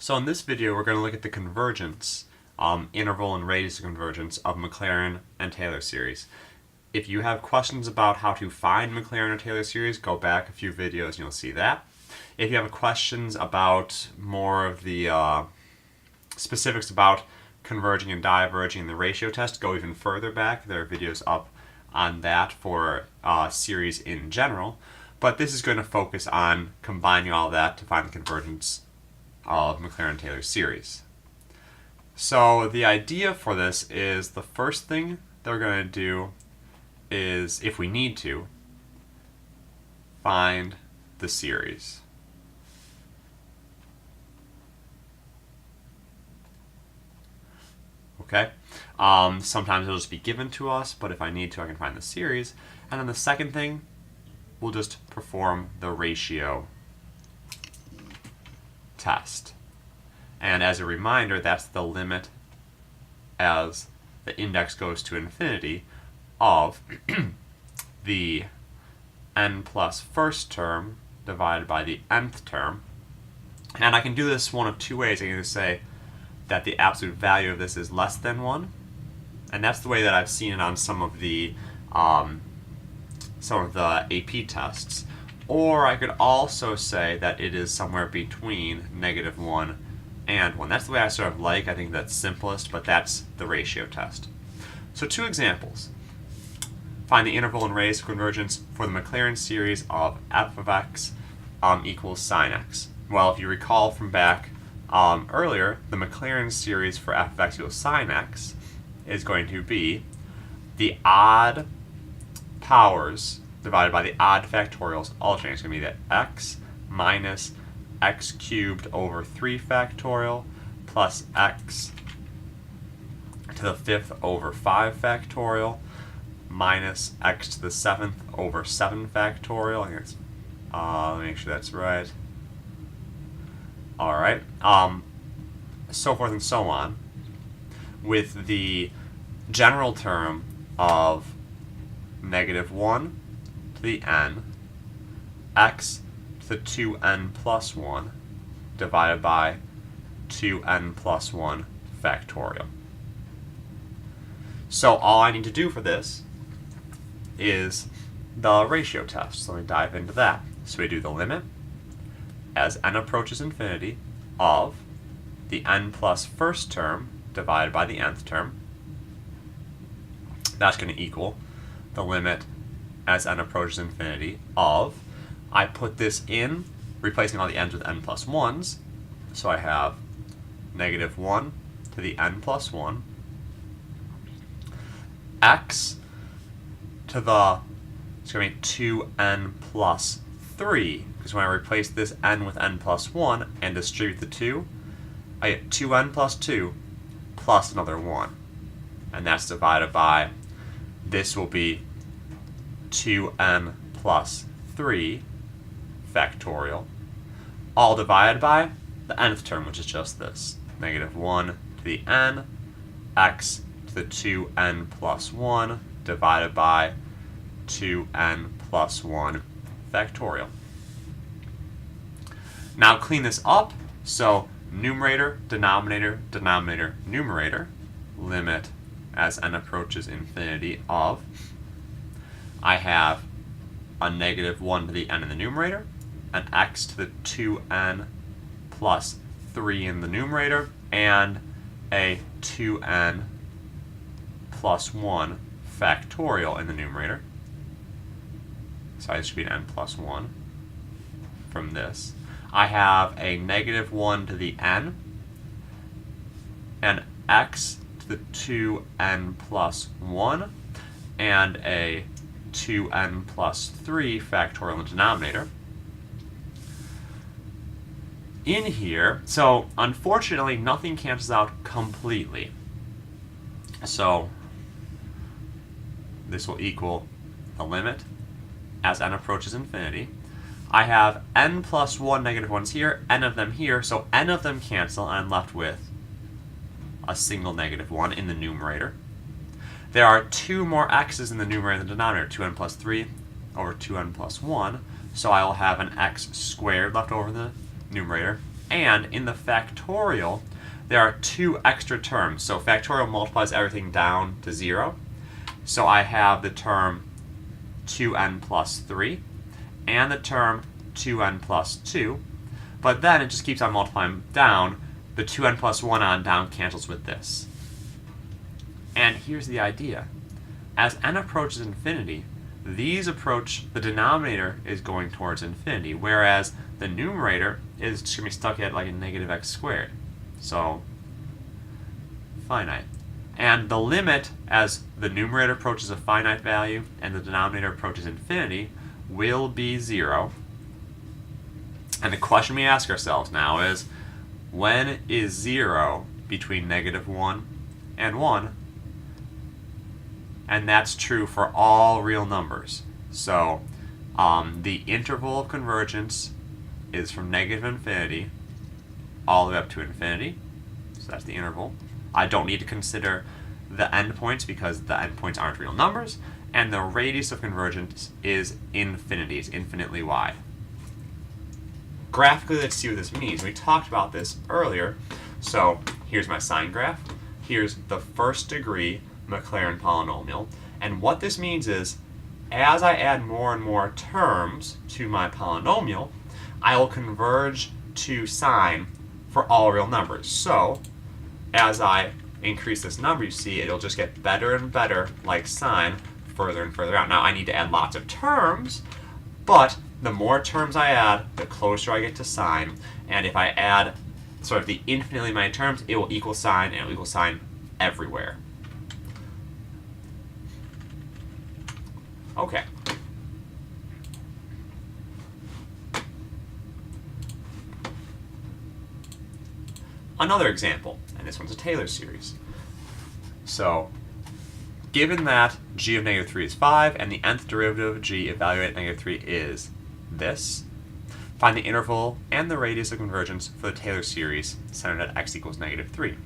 So in this video, we're going to look at the convergence, interval and radius of convergence of Maclaurin and Taylor series. If you have questions about how to find Maclaurin or Taylor series, go back a few videos and you'll see that. If you have questions about more of the specifics about converging and diverging in the ratio test, go even further back. There are videos up on that for series in general. But this is going to focus on combining all that to find the convergence of Maclaurin and Taylor series. So the idea for this is the first thing that we're going to do is, if we need to, find the series. Okay? Sometimes it'll just be given to us, but if I need to, I can find the series. And then the second thing, we'll just perform the ratio test. And as a reminder, that's the limit as the index goes to infinity of the n plus first term divided by the nth term. And I can do this one of two ways. I can either say that the absolute value of this is less than 1, and that's the way that I've seen it on some of the AP tests. Or I could also say that it is somewhere between -1 and 1. That's the way I sort of like. I think that's simplest, but that's the ratio test. So two examples. Find the interval and radius of convergence for the Maclaurin series of f of x equals sine x. Well, if you recall from back earlier, the Maclaurin series for f of x equals sine x is going to be the odd powers divided by the odd factorials alternating. It's going to be the x minus x cubed over 3 factorial plus x to the 5th over 5 factorial minus x to the 7th over 7 factorial. I think it's, let me make sure that's right. Alright, so forth and so on, with the general term of -1 to the n, x to the 2n plus 1 divided by 2n plus 1 factorial. So all I need to do for this is the ratio test. So let me dive into that. So we do the limit as n approaches infinity of the n plus first term divided by the nth term. That's going to equal the limit as n approaches infinity of, I put this in, replacing all the n's with n plus 1s, so I have -1 to the n plus 1, x to the, it's going to be 2n plus 3, because when I replace this n with n plus 1 and distribute the 2, I get 2n plus 2 plus another 1. And that's divided by, this will be 2n plus 3 factorial, all divided by the nth term, which is just this, -1 to the n, x to the 2n plus 1 divided by 2n plus 1 factorial. Now clean this up, so numerator, denominator, denominator, numerator, limit as n approaches infinity of, I have a -1 to the n in the numerator, an x to the 2n plus 3 in the numerator, and a 2n plus 1 factorial in the numerator. So I should be an n plus 1 from this. I have a -1 to the n, an x to the 2n plus 1, and a 2n plus 3 factorial in the denominator. In here, so unfortunately nothing cancels out completely. So this will equal the limit as n approaches infinity. I have n plus 1 -1s here, n of them here, so n of them cancel, and I'm left with a single -1 in the numerator. There are 2 more x's in the numerator than the denominator, 2n plus 3 over 2n plus 1, so I will have an x squared left over in the numerator, And in the factorial, there are two extra terms. So factorial multiplies everything down to 0. So I have the term 2n plus 3 and the term 2n plus 2. But then it just keeps on multiplying down. The 2n plus 1 on down cancels with this. And here's the idea. As n approaches infinity, the denominator is going towards infinity, whereas the numerator is just going to be stuck at like a negative x squared. So, finite. And the limit as the numerator approaches a finite value and the denominator approaches infinity will be 0. And the question we ask ourselves now is, when is 0 between negative 1 and 1? And that's true for all real numbers. So the interval of convergence is from negative infinity all the way up to infinity. So that's the interval. I don't need to consider the endpoints because the endpoints aren't real numbers. And the radius of convergence is infinity. It's infinitely wide. Graphically, let's see what this means. We talked about this earlier. So here's my sine graph. Here's the first degree Maclaurin polynomial. And what this means is, as I add more and more terms to my polynomial, I will converge to sine for all real numbers. So, as I increase this number, you see it'll just get better and better, like sine, further and further out. Now, I need to add lots of terms, but the more terms I add, the closer I get to sine. And if I add sort of the infinitely many terms, it will equal sine, and it will equal sine everywhere. Okay. Another example, and this one's a Taylor series. So, given that g of negative 3 is 5, and the nth derivative of g evaluated at negative 3 is this, find the interval and the radius of convergence for the Taylor series centered at x equals negative 3.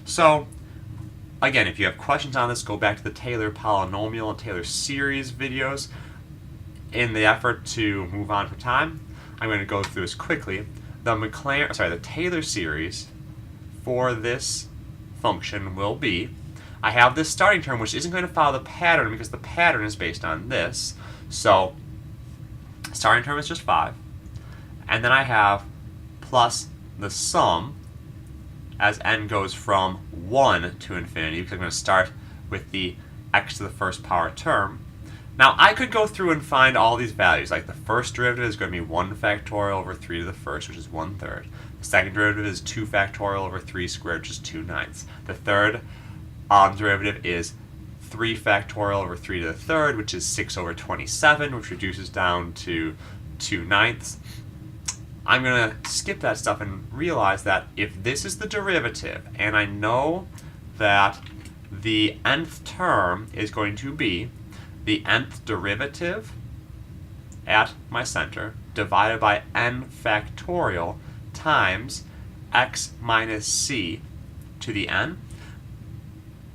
So, again, if you have questions on this, go back to the Taylor polynomial and Taylor series videos. In the effort to move on for time, I'm going to go through this quickly. The Taylor series for this function will be, I have this starting term which isn't going to follow the pattern because the pattern is based on this. So, starting term is just 5. And then I have plus the sum as n goes from 1 to infinity, because I'm going to start with the x to the first power term. Now, I could go through and find all these values. Like the first derivative is going to be 1 factorial over 3 to the first, which is 1/3. The second derivative is 2 factorial over 3 squared, which is 2/9. The third derivative is 3 factorial over 3 to the third, which is 6 over 27, which reduces down to 2/9. I'm going to skip that stuff and realize that if this is the derivative, and I know that the nth term is going to be the nth derivative at my center divided by n factorial times x minus c to the n,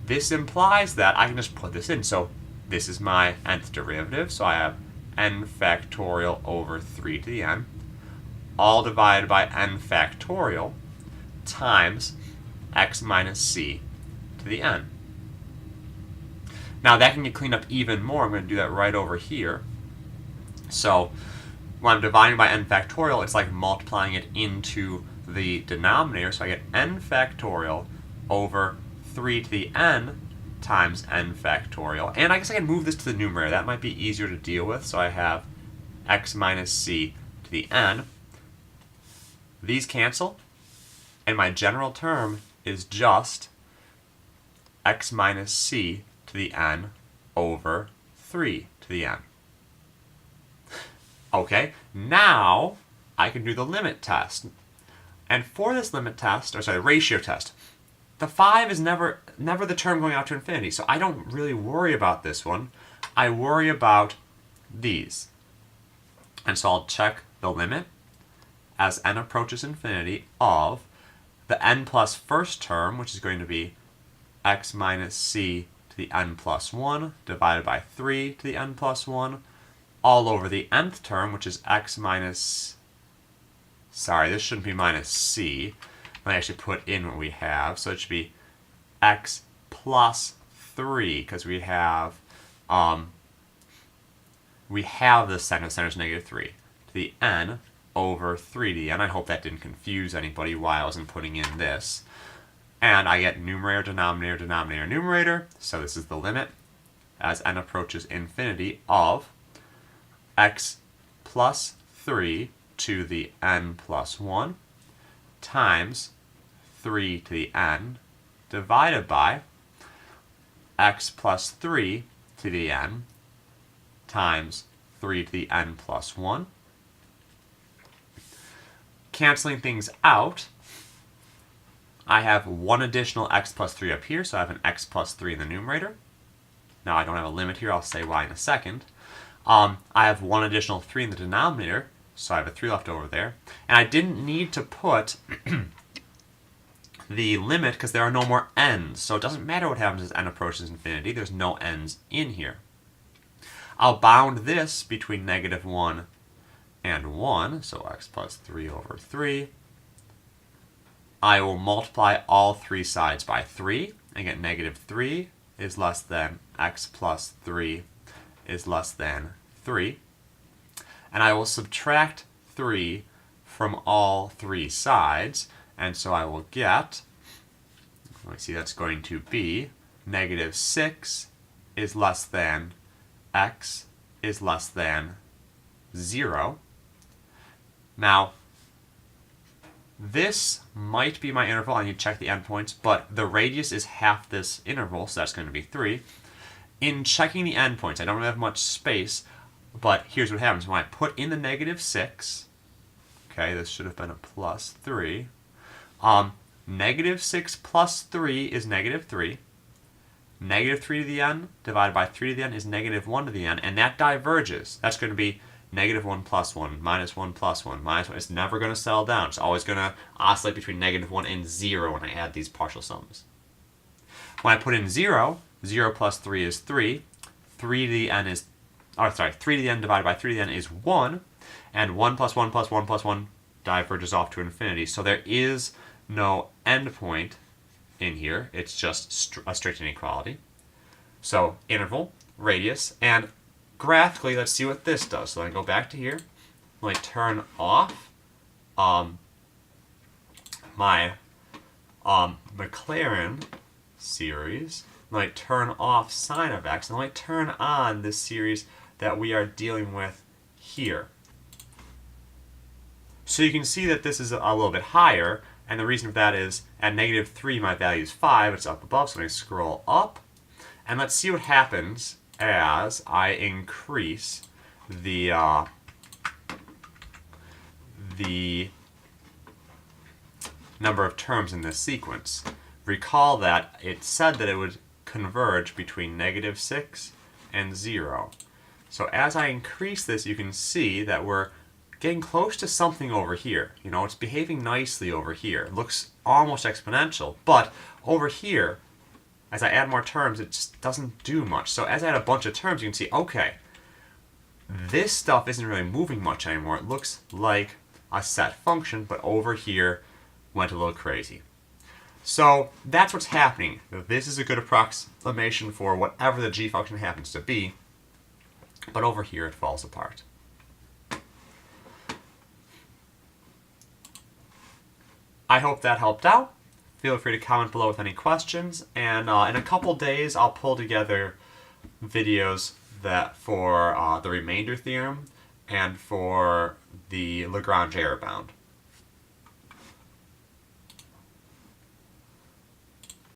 this implies that I can just put this in. So this is my nth derivative, so I have n factorial over 3 to the n, all divided by n factorial times x minus c to the n. Now that can get cleaned up even more. I'm going to do that right over here. So when I'm dividing by n factorial, it's like multiplying it into the denominator. So I get n factorial over 3 to the n times n factorial. And I guess I can move this to the numerator. That might be easier to deal with. So I have x minus c to the n. These cancel, and my general term is just x minus c to the n over 3 to the n. Okay, now I can do the limit test. And for this limit test, ratio test, the 5 is never the term going out to infinity, so I don't really worry about this one. I worry about these. And so I'll check the limit as n approaches infinity of the n plus first term, which is going to be x minus c to the n plus 1 divided by 3 to the n plus 1, all over the nth term, which is x minus sorry, this shouldn't be minus c. I actually put in what we have, so it should be x plus 3, because we have the second center is negative 3 to the n over 3 to the n. I hope that didn't confuse anybody why I wasn't putting in this. And I get numerator, denominator, denominator, numerator. So this is the limit as n approaches infinity of x plus 3 to the n plus 1 times 3 to the n divided by x plus 3 to the n times 3 to the n plus 1. Canceling things out, I have one additional x plus 3 up here, so I have an x plus 3 in the numerator. Now I don't have a limit here, I'll say why in a second. I have one additional 3 in the denominator, so I have a 3 left over there. And I didn't need to put the limit because there are no more n's, so it doesn't matter what happens as n approaches infinity, there's no n's in here. I'll bound this between negative 1 and 1, so x plus 3 over 3. I will multiply all three sides by 3 and get negative 3 is less than x plus 3 is less than 3. And I will subtract 3 from all three sides, and so I will get, let's see, that's going to be negative 6 is less than x is less than 0. Now, this might be my interval. I need to check the endpoints, but the radius is half this interval, so that's going to be 3. In checking the endpoints, I don't really have much space, but here's what happens. When I put in the negative 6, okay, this should have been a plus 3. Negative 6 plus 3 is negative 3. Negative 3 to the n divided by 3 to the n is negative 1 to the n, and that diverges. That's going to be negative 1 plus 1, minus 1 plus 1, minus 1. It's never going to settle down. It's always going to oscillate between negative 1 and 0 when I add these partial sums. When I put in 0, 0 plus 3 is 3. 3 to the n is, 3 to the n divided by 3 to the n is 1. And 1 plus 1 plus 1 plus 1 diverges off to infinity. So there is no endpoint in here. It's just a straight inequality. So interval, radius, and graphically, let's see what this does. So I go back to here. When I turn off my Maclaurin series, when I turn off sine of x, and when I turn on this series that we are dealing with here. So you can see that this is a little bit higher, and the reason for that is at negative 3 my value is 5, it's up above, so I scroll up, and let's see what happens as I increase the number of terms in this sequence. Recall that it said that it would converge between negative 6 and 0. So as I increase this, you can see that we're getting close to something over here. You know, it's behaving nicely over here. It looks almost exponential, but over here, as I add more terms, it just doesn't do much. So as I add a bunch of terms, you can see, okay, this stuff isn't really moving much anymore. It looks like a set function, but over here went a little crazy. So that's what's happening. This is a good approximation for whatever the g function happens to be, but over here it falls apart. I hope that helped out. Feel free to comment below with any questions, and in a couple days I'll pull together videos that for the remainder theorem and for the Lagrange error bound.